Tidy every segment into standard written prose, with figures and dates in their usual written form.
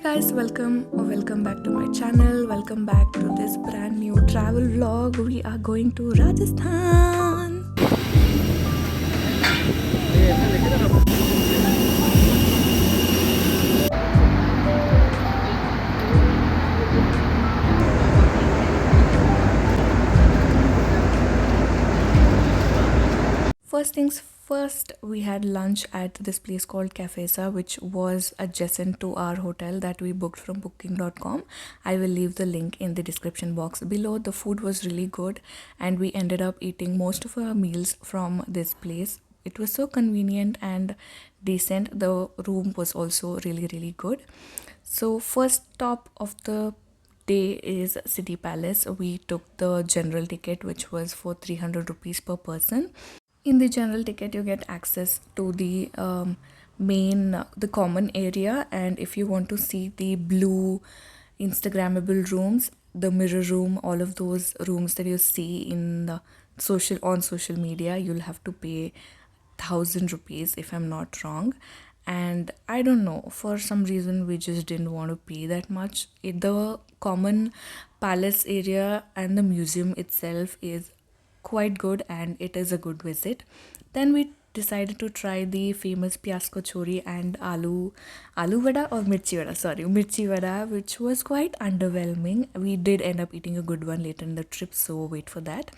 guys, welcome back to my channel. Welcome back to this brand new travel vlog. We are going to Rajasthan. First things first, we had lunch at this place called Cafesa, which was adjacent to our hotel that we booked from booking.com. I will leave the link in the description box below. The food was really good, and we ended up eating most of our meals from this place. It was so convenient and decent. The room was also really good. So, first stop of the day is City Palace. We took the general ticket, which was for 300 rupees per person. In the general ticket, you get access to the the common area, and if you want to see the blue Instagrammable rooms, the mirror room, all of those rooms that you see in the social media, you'll have to pay 1,000 rupees if I'm not wrong. And I don't know, for some reason we just didn't want to pay that much. The common palace area and the museum itself is quite good and it is a good visit. Then we decided to try the famous pyaz kachori and aloo vada or mirchi vada, sorry, mirchi vada, which was quite underwhelming. We did end up eating a good one later in the trip, so wait for that.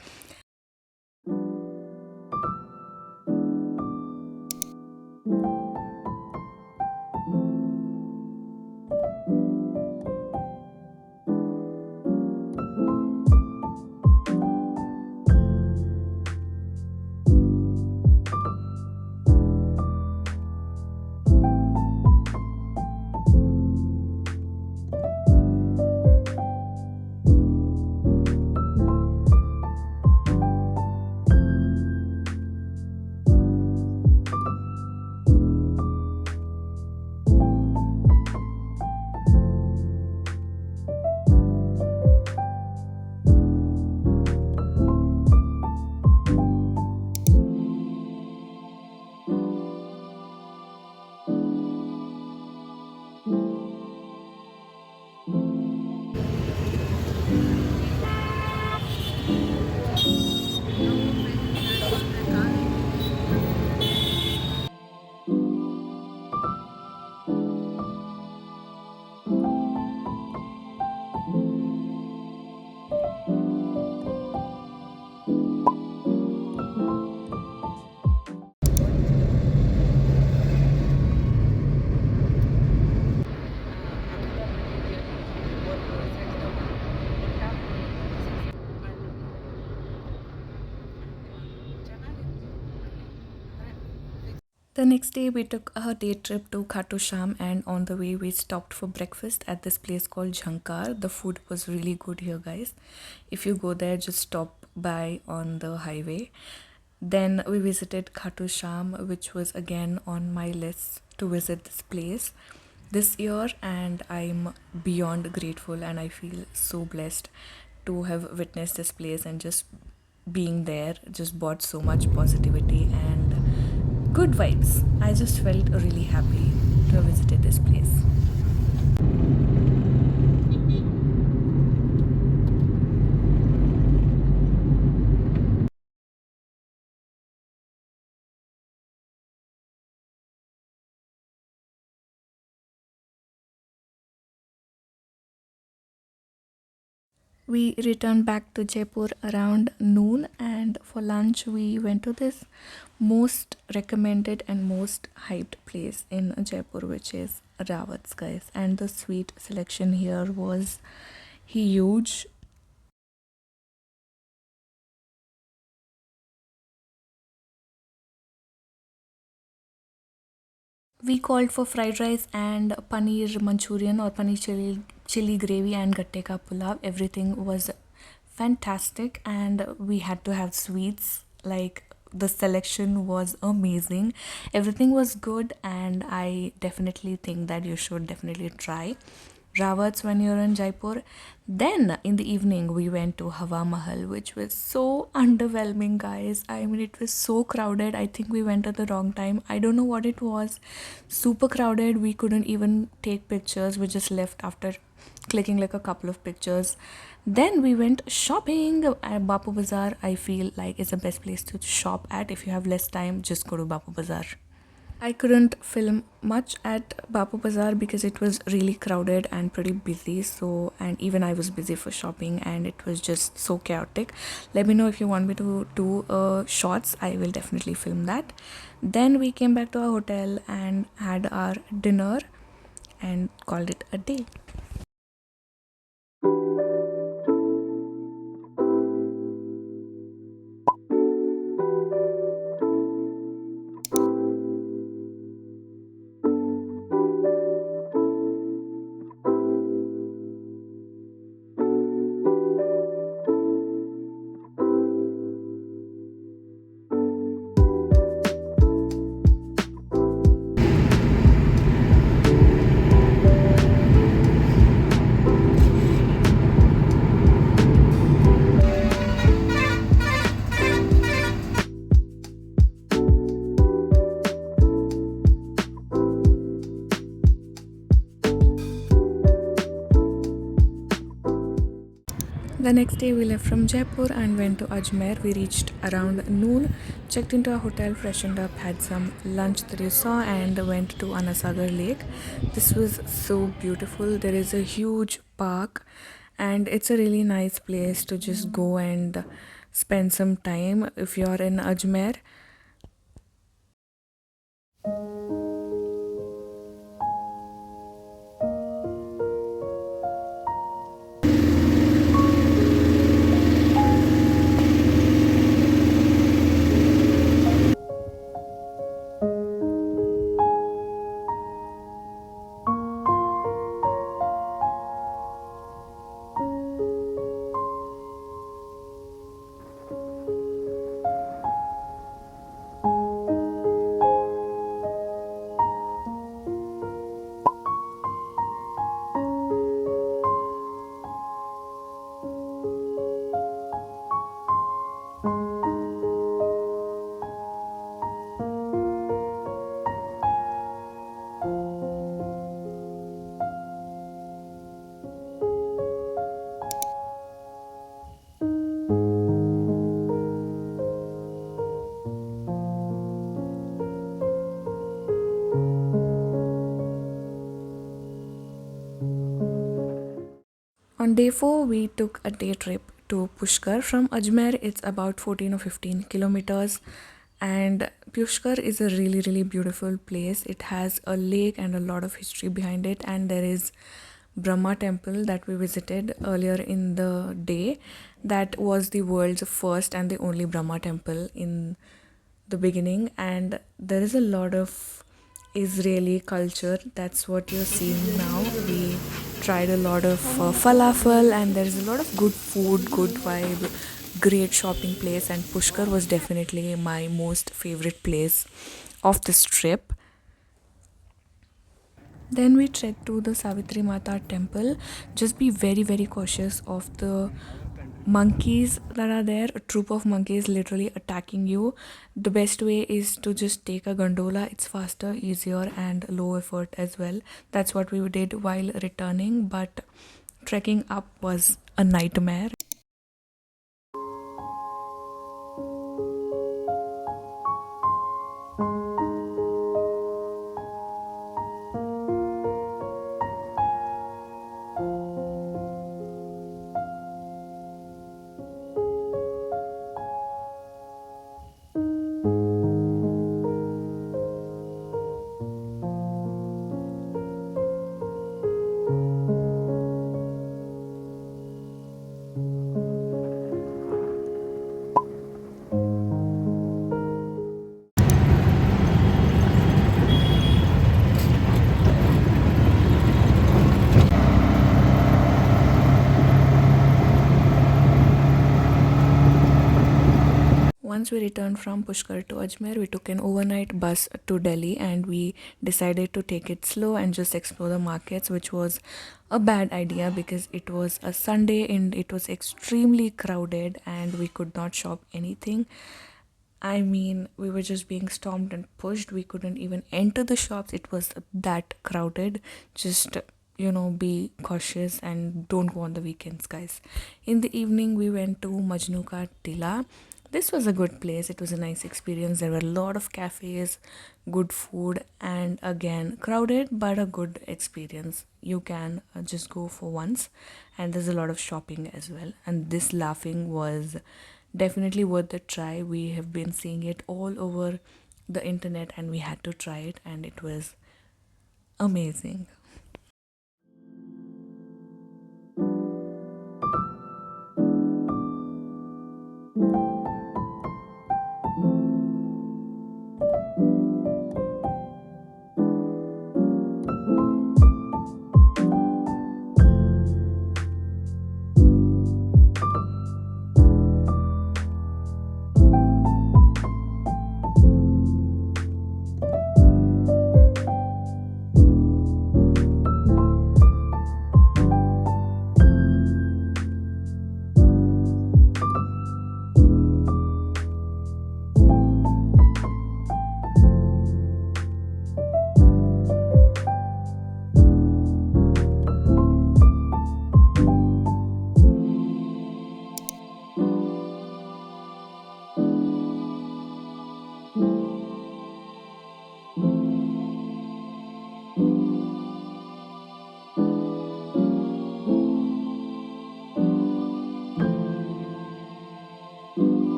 The next day, we took a day trip to Khatoo, and on the way, we stopped for breakfast at this place called Jhankar. The food was really good here, guys. If you go there, just stop by on the highway. Then we visited Khatoo, which was again on my list to visit this place this year, and I'm beyond grateful and I feel so blessed to have witnessed this place, and just being there just brought so much positivity and good vibes. I just felt really happy to have visited this place. We returned back to Jaipur around noon, and for lunch we went to this most recommended and most hyped place in Jaipur, which is Rawat's, guys. And the sweet selection here was huge. We called for fried rice and paneer Manchurian or paneer chili gravy and gatte ka pulav. Everything was fantastic, and we had to have sweets. Like, the selection was amazing. Everything was good, and I definitely think that you should definitely try. Rawats when you're in Jaipur. Then in the evening, we went to Hawa Mahal, which was so underwhelming, guys. I mean, it was so crowded. I think we went at the wrong time. I don't know what it was. Super crowded. We couldn't even take pictures. We just left after clicking like a couple of pictures. Then we went shopping at Bapu Bazaar. I feel like it's the best place to shop at. If you have less time, just go to Bapu Bazaar. I couldn't film much at Bapu Bazaar because it was really crowded and pretty busy. So, and even I was busy for shopping and it was just so chaotic. Let me know if you want me to do shots. I will definitely film that. Then we came back to our hotel and had our dinner and called it a day. The next day, we left from Jaipur and went to Ajmer. We reached around noon, checked into a hotel, freshened up, had some lunch that you saw, and went to Anasagar Lake. This was so beautiful. There is a huge park, and it's a really nice place to just go and spend some time if you're in Ajmer. On day 4, we took a day trip to Pushkar. From Ajmer, it's about 14 or 15 kilometers. And Pushkar is a really, really beautiful place. It has a lake and a lot of history behind it. And there is Brahma temple that we visited earlier in the day. That was the world's first and the only Brahma temple in the beginning. And there is a lot of Israeli culture. That's what you're seeing now. We tried a lot of falafel, and there's a lot of good food, good vibe, great shopping place. And Pushkar was definitely my most favorite place of this trip. Then we trekked to the Savitri Mata temple. Just be very, very cautious of the monkeys that are there. A troop of monkeys literally attacking you. The best way is to just take a gondola. It's faster, easier, and low effort as well. That's what we did while returning, but trekking up was a nightmare. once we returned from Pushkar to Ajmer, we took an overnight bus to Delhi and we decided to take it slow and just explore the markets, which was a bad idea because it was a Sunday and it was extremely crowded and we could not shop anything. I mean, we were just being stormed and pushed. We couldn't even enter the shops. It was that crowded. Just, be cautious and don't go on the weekends, guys. In the evening, we went to Majnu ka Tilla. This was a good place. It was a nice experience. There were a lot of cafes, good food, and again, crowded but a good experience. You can just go for once, and there's a lot of shopping as well. And this laughing was definitely worth the try. We have been seeing it all over the internet, and we had to try it, and it was amazing.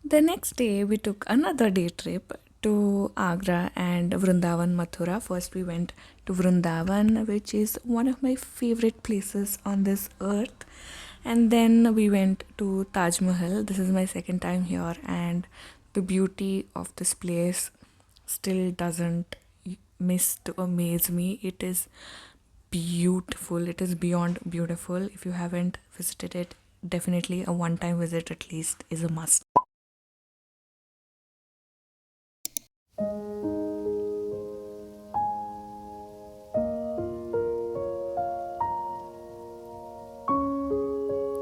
The next day, we took another day trip to Agra and Vrindavan, Mathura. First, we went to Vrindavan, which is one of my favorite places on this earth. And then we went to Taj Mahal. This is my second time here, and the beauty of this place still doesn't miss to amaze me. It is beautiful. It is beyond beautiful. If you haven't visited it, definitely a one time visit at least is a must.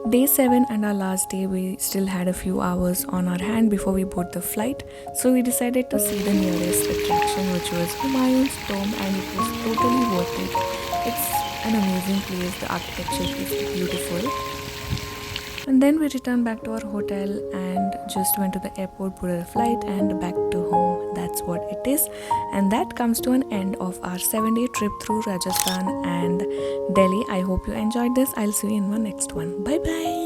Day 7 and our last day, we still had a few hours on our hand before we board the flight, so we decided to see the nearest attraction, which was Humayun's tomb, and it was totally worth it. It's an amazing place, the architecture is beautiful. And then we returned back to our hotel and just went to the airport, boarded a flight, and back to home. That's what it is. And that comes to an end of our 7-day trip through Rajasthan and Delhi. I hope you enjoyed this. I'll see you in my next one. Bye bye.